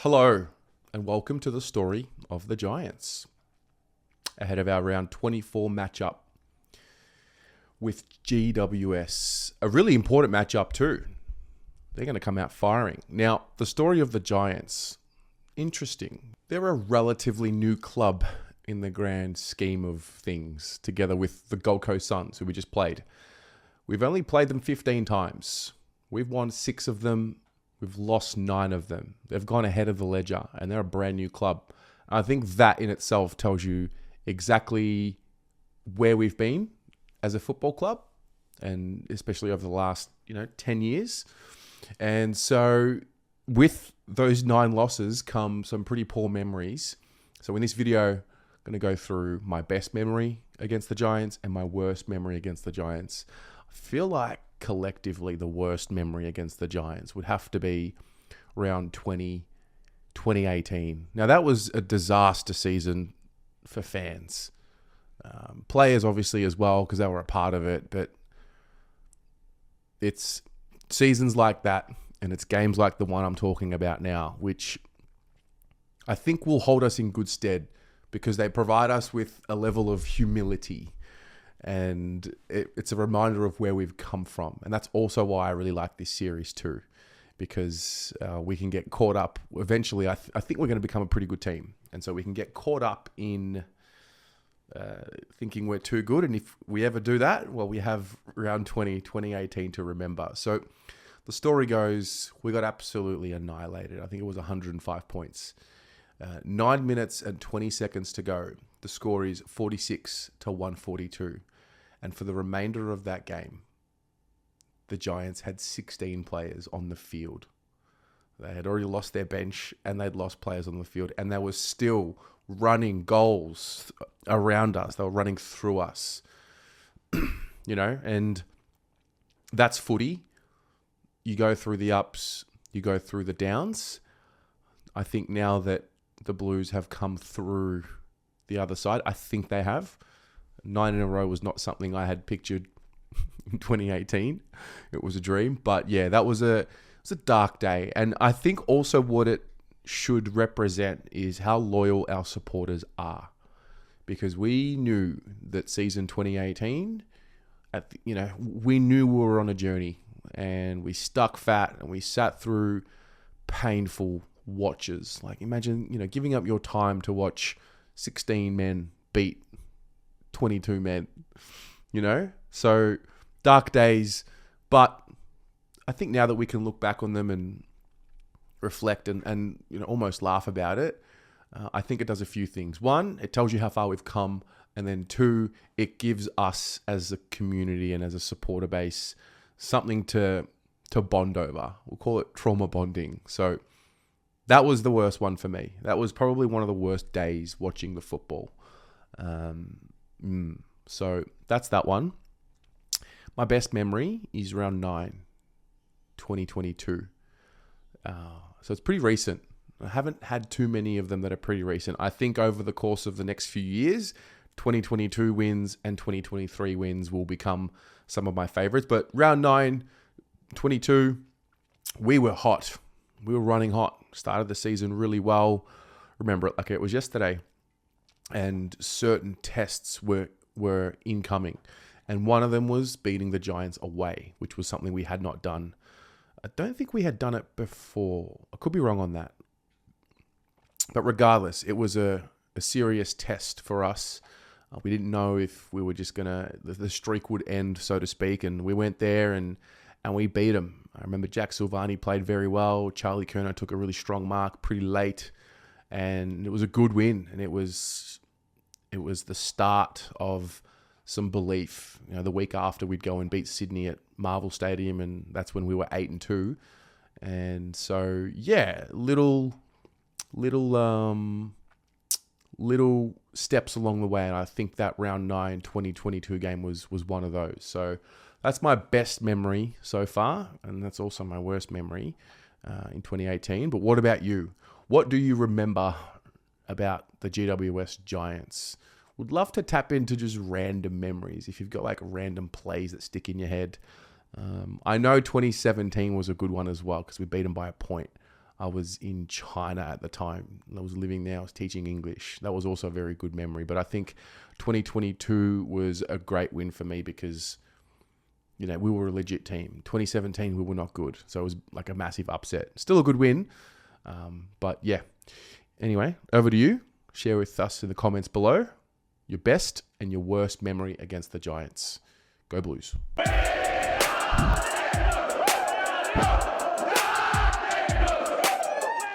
Hello, and welcome to the story of the Giants. Ahead of our round 24 matchup with GWS. A really important matchup too. They're going to come out firing. Now, the story of the Giants, interesting. They're a relatively new club in the grand scheme of things, together with the Gold Coast Suns, who we just played. We've only played them 15 times. We've won 6 of them. We've lost 9 of them. They've gone ahead of the ledger, and they're a brand new club. I think that in itself tells you exactly where we've been as a football club, and especially over the last 10 years. And so with those 9 losses come some pretty poor memories. So in this video, I'm going to go through my best memory against the Giants and my worst memory against the Giants. I feel like collectively the worst memory against the Giants would have to be round 2018. Now that was a disaster season for fans. Players obviously as well, because they were a part of it, but it's seasons like that and it's games like the one I'm talking about now, which I think will hold us in good stead because they provide us with a level of humility. And it's a reminder of where we've come from. And that's also why I really like this series too, because we can get caught up. Eventually, I think we're going to become a pretty good team. And so we can get caught up in thinking we're too good. And if we ever do that, well, we have round 2018 to remember. So the story goes, we got absolutely annihilated. I think it was 105 points. 9 minutes and 20 seconds to go. The score is 46-142. And for the remainder of that game, the Giants had 16 players on the field. They had already lost their bench and they'd lost players on the field. And they were still running goals around us. They were running through us. And that's footy. You go through the ups, you go through the downs. I think now that the Blues have come through the other side, I think they have. 9 in a row was not something I had pictured in 2018. It was a dream. But yeah, it was a dark day. And I think also what it should represent is how loyal our supporters are. Because we knew that season 2018, we knew we were on a journey. And we stuck fat and we sat through painful watches. Like imagine, giving up your time to watch 16 men beat 22 men, So dark days, but I think now that we can look back on them and reflect and almost laugh about it, I think it does a few things. 1, it tells you how far we've come. And then 2, it gives us as a community and as a supporter base something to bond over. We'll call it trauma bonding. So that was the worst one for me. That was probably one of the worst days watching the football. So that's that one. My best memory is round 9, 2022. So it's pretty recent. I haven't had too many of them that are pretty recent. I think over the course of the next few years, 2022 wins and 2023 wins will become some of my favorites. But round 9, 22, we were hot. We were running hot. Started the season really well. Remember it like it was yesterday. And certain tests were incoming. And one of them was beating the Giants away, which was something we had not done. I don't think we had done it before. I could be wrong on that. But regardless, it was a serious test for us. We didn't know if we were just going to, the streak would end, so to speak. And we went there and we beat them. I remember Jack Silvani played very well. Charlie Curnow took a really strong mark pretty late. And it was a good win. And it was the start of some belief. The week after we'd go and beat Sydney at Marvel Stadium, and that's when we were 8-2. And so, yeah, little steps along the way. And I think that round 9, 2022 game was one of those. So that's my best memory so far. And that's also my worst memory in 2018. But what about you? What do you remember about the GWS Giants? Would love to tap into just random memories. If you've got like random plays that stick in your head. I know 2017 was a good one as well because we beat them by a point. I was in China at the time. I was living there. I was teaching English. That was also a very good memory. But I think 2022 was a great win for me because, you know, we were a legit team. 2017, we were not good. So it was like a massive upset. Still a good win. But yeah. Anyway, over to you. Share with us in the comments below your best and your worst memory against the Giants. Go Blues.